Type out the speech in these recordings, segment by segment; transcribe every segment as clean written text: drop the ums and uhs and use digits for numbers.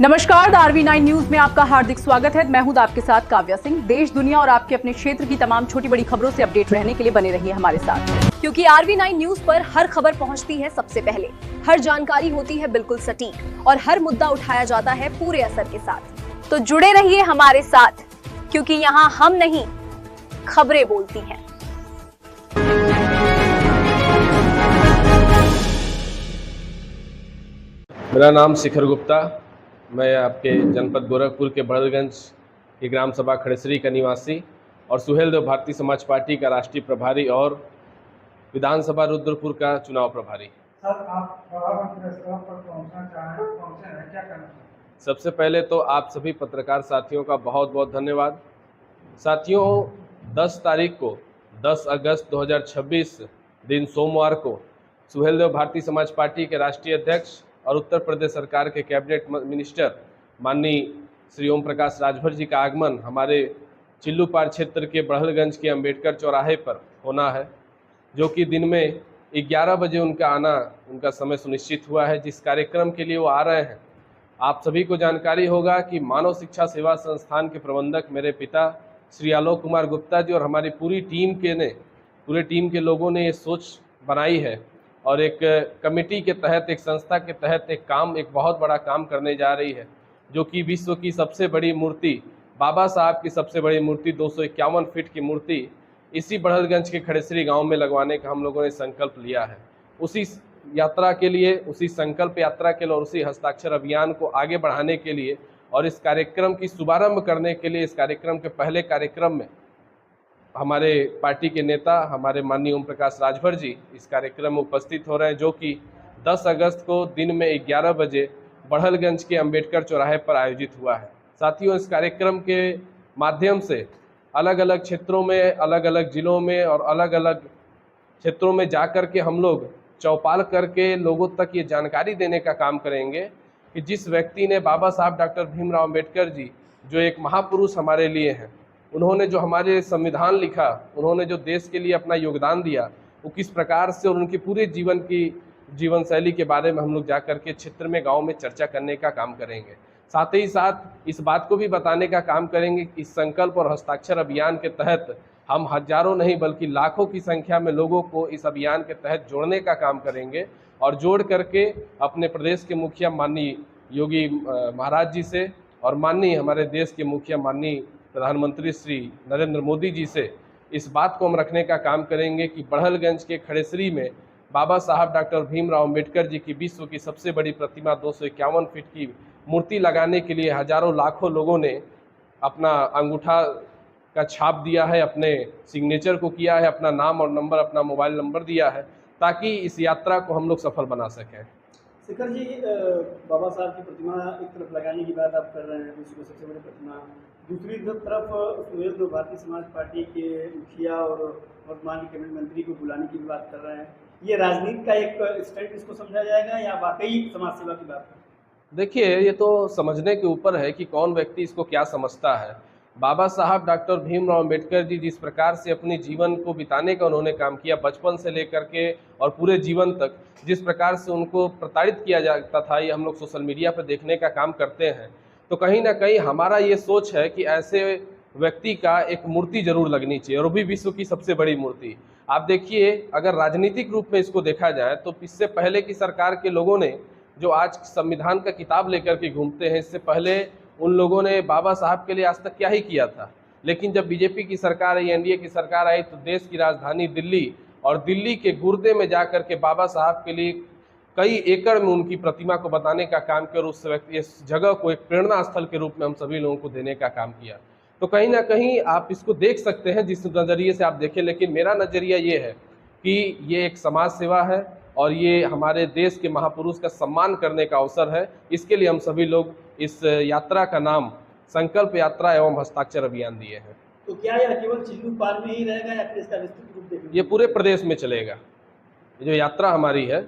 नमस्कार, the RV9 news में आपका हार्दिक स्वागत है। मैं हूं आपके साथ काव्या सिंह। देश, दुनिया और आपके अपने क्षेत्र की तमाम छोटी बड़ी खबरों से अपडेट रहने के लिए बने रहिए हमारे साथ, क्योंकि RV9 न्यूज पर हर खबर पहुंचती है सबसे पहले, हर जानकारी होती है बिल्कुल सटीक और हर मुद्दा उठाया जाता है पूरे असर के साथ। तो जुड़े रहिए हमारे साथ, क्योंकि यहाँ हम नहीं, खबरें बोलती हैं। मेरा नाम शिखर गुप्ता, मैं आपके जनपद गोरखपुर के बड़लगंज की ग्राम सभा खड़ेसरी का निवासी और सुहेलदेव भारतीय समाज पार्टी का राष्ट्रीय प्रभारी और विधानसभा रुद्रपुर का चुनाव प्रभारी। सर, आप प्रेस क्लब पर पहुंचना चाहें, पहुंचे हैं, क्या करना चाहें? सबसे पहले तो आप सभी पत्रकार साथियों का बहुत बहुत धन्यवाद। साथियों, 10 तारीख को 10 अगस्त 2026 दिन सोमवार को सुहेलदेव भारतीय समाज पार्टी के राष्ट्रीय अध्यक्ष और उत्तर प्रदेश सरकार के कैबिनेट मिनिस्टर माननीय श्री ओम प्रकाश राजभर जी का आगमन हमारे चिल्लूपार क्षेत्र के बड़हलगंज के अंबेडकर चौराहे पर होना है, जो कि दिन में 11 बजे उनका समय सुनिश्चित हुआ है। जिस कार्यक्रम के लिए वो आ रहे हैं, आप सभी को जानकारी होगा कि मानव शिक्षा सेवा संस्थान के प्रबंधक मेरे पिता श्री आलोक कुमार गुप्ता जी और हमारी पूरी टीम के लोगों ने ये सोच बनाई है और एक कमेटी के तहत, एक संस्था के तहत एक बहुत बड़ा काम करने जा रही है, जो कि विश्व की सबसे बड़ी मूर्ति, बाबा साहब की सबसे बड़ी मूर्ति 251 फीट की मूर्ति इसी बड़हलगंज के खड़ेसरी गांव में लगवाने का हम लोगों ने संकल्प लिया है। उसी यात्रा के लिए, उसी संकल्प यात्रा के लिए और उसी हस्ताक्षर अभियान को आगे बढ़ाने के लिए और इस कार्यक्रम की शुभारंभ करने के लिए, इस कार्यक्रम के पहले कार्यक्रम में हमारे पार्टी के नेता, हमारे माननीय ओम प्रकाश राजभर जी इस कार्यक्रम में उपस्थित हो रहे हैं, जो कि 10 अगस्त को दिन में 11 बजे बड़हलगंज के अंबेडकर चौराहे पर आयोजित हुआ है। साथियों, इस कार्यक्रम के माध्यम से अलग अलग क्षेत्रों में, अलग अलग जिलों में और अलग अलग क्षेत्रों में जाकर के हम लोग चौपाल करके लोगों तक ये जानकारी देने का काम करेंगे कि जिस व्यक्ति ने, बाबा साहब डॉक्टर भीमराव अम्बेडकर जी, जो एक महापुरुष हमारे लिए हैं, उन्होंने जो हमारे संविधान लिखा, उन्होंने जो देश के लिए अपना योगदान दिया, वो किस प्रकार से और उनके पूरे जीवन शैली के बारे में हम लोग जाकर के क्षेत्र में, गांव में चर्चा करने का काम करेंगे। साथ ही साथ इस बात को भी बताने का काम करेंगे कि इस संकल्प और हस्ताक्षर अभियान के तहत हम हजारों नहीं बल्कि लाखों की संख्या में लोगों को इस अभियान के तहत जोड़ने का काम करेंगे और जोड़ करके अपने प्रदेश के मुखिया माननीय योगी महाराज जी से और माननीय हमारे देश के मुखिया माननीय प्रधानमंत्री श्री नरेंद्र मोदी जी से इस बात को हम रखने का काम करेंगे कि बड़हलगंज के खड़ेसरी में बाबा साहब डॉक्टर भीमराव अम्बेडकर जी की विश्व की सबसे बड़ी प्रतिमा 251 फीट की मूर्ति लगाने के लिए हजारों लाखों लोगों ने अपना अंगूठा का छाप दिया है, अपने सिग्नेचर को किया है, अपना नाम और नंबर, अपना मोबाइल नंबर दिया है, ताकि इस यात्रा को हम लोग सफल बना सकें। शिखर जी, बाबा साहब की प्रतिमा एक तरफ लगाने की बात आप कर रहे हैं, विश्व की सबसे बड़ी प्रतिमा, दूसरी तरफ सुहेलदेव भारतीय समाज पार्टी के मुखिया और वर्तमान कैबिनेट मंत्री को बुलाने की बात कर रहे हैं। ये राजनीति का एक स्टंट इसको समझा जाएगा या वाकई समाज सेवा की बात है? देखिए, ये तो समझने के ऊपर है कि कौन व्यक्ति इसको क्या समझता है। बाबा साहब डॉक्टर भीमराव अम्बेडकर जी जिस प्रकार से अपने जीवन को बिताने का उन्होंने काम किया, बचपन से लेकर के और पूरे जीवन तक जिस प्रकार से उनको प्रताड़ित किया जाता था, ये हम लोग सोशल मीडिया पर देखने का काम करते हैं। तो कहीं ना कहीं हमारा ये सोच है कि ऐसे व्यक्ति का एक मूर्ति जरूर लगनी चाहिए, और भी विश्व की सबसे बड़ी मूर्ति। आप देखिए, अगर राजनीतिक रूप में इसको देखा जाए तो इससे पहले की सरकार के लोगों ने, जो आज संविधान का किताब लेकर के घूमते हैं, इससे पहले उन लोगों ने बाबा साहब के लिए आज तक क्या ही किया था। लेकिन जब बीजेपी की सरकार आई, एनडीए की सरकार आई, तो देश की राजधानी दिल्ली और दिल्ली के गुर्दे में जाकर के बाबा साहब के लिए कई एकड़ में उनकी प्रतिमा को बताने का काम किया और उस व्यक्ति, इस जगह को एक प्रेरणा स्थल के रूप में हम सभी लोगों को देने का काम किया। तो कहीं ना कहीं आप इसको देख सकते हैं जिस नज़रिए से आप देखें, लेकिन मेरा नज़रिया ये है कि ये एक समाज सेवा है और ये हमारे देश के महापुरुष का सम्मान करने का अवसर है। इसके लिए हम सभी लोग इस यात्रा का नाम संकल्प यात्रा एवं हस्ताक्षर अभियान दिए हैं। तो क्या यह केवल चिल्लूपार में ही रहेगा या फिर इसका विस्तृत रूप देखेंगे? ये पूरे प्रदेश में चलेगा। ये जो यात्रा हमारी है,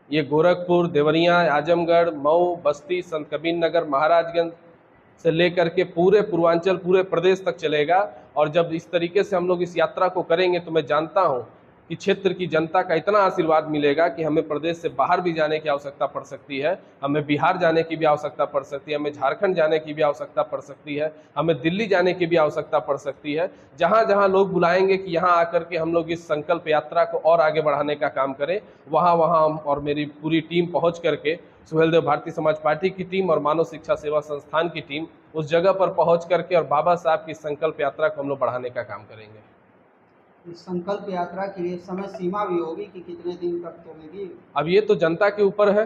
ये गोरखपुर, देवरिया, आजमगढ़, मऊ, बस्ती, संत कबीरनगर, महाराजगंज से लेकर के पूरे पूर्वांचल, पूरे प्रदेश तक चलेगा। और जब इस तरीके से हम लोग इस यात्रा को करेंगे तो मैं जानता हूँ कि क्षेत्र की जनता का इतना आशीर्वाद मिलेगा कि हमें प्रदेश से बाहर भी जाने की आवश्यकता पड़ सकती है, हमें बिहार जाने की भी आवश्यकता पड़ सकती है, हमें झारखंड जाने की भी आवश्यकता पड़ सकती है, हमें दिल्ली जाने की भी आवश्यकता पड़ सकती है। जहाँ जहाँ लोग बुलाएंगे कि यहाँ आकर के हम लोग इस संकल्प यात्रा को और आगे बढ़ाने का काम करें, वहाँ वहाँ हम और मेरी पूरी टीम पहुँच करके, सुहेलदेव भारतीय समाज पार्टी की टीम और मानव शिक्षा सेवा संस्थान की टीम उस जगह पर पहुँच करके और बाबा साहब की संकल्प यात्रा को हम लोग बढ़ाने का काम करेंगे। इस संकल्प यात्रा के लिए समय सीमा भी होगी कि कितने दिन तक चलेगी? अब ये तो जनता के ऊपर है।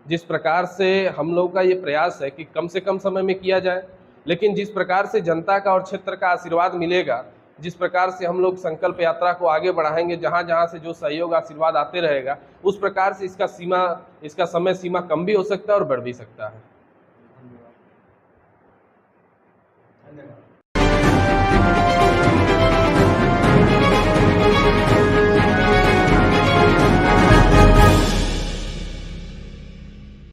जिस प्रकार से हम लोग का ये प्रयास है कि कम से कम समय में किया जाए, लेकिन जिस प्रकार से जनता का और क्षेत्र का आशीर्वाद मिलेगा, जिस प्रकार से हम लोग संकल्प यात्रा को आगे बढ़ाएंगे, जहाँ जहाँ से जो सहयोग आशीर्वाद आते रहेगा, उस प्रकार से इसका समय सीमा कम भी हो सकता है और बढ़ भी सकता है। धन्यवाद।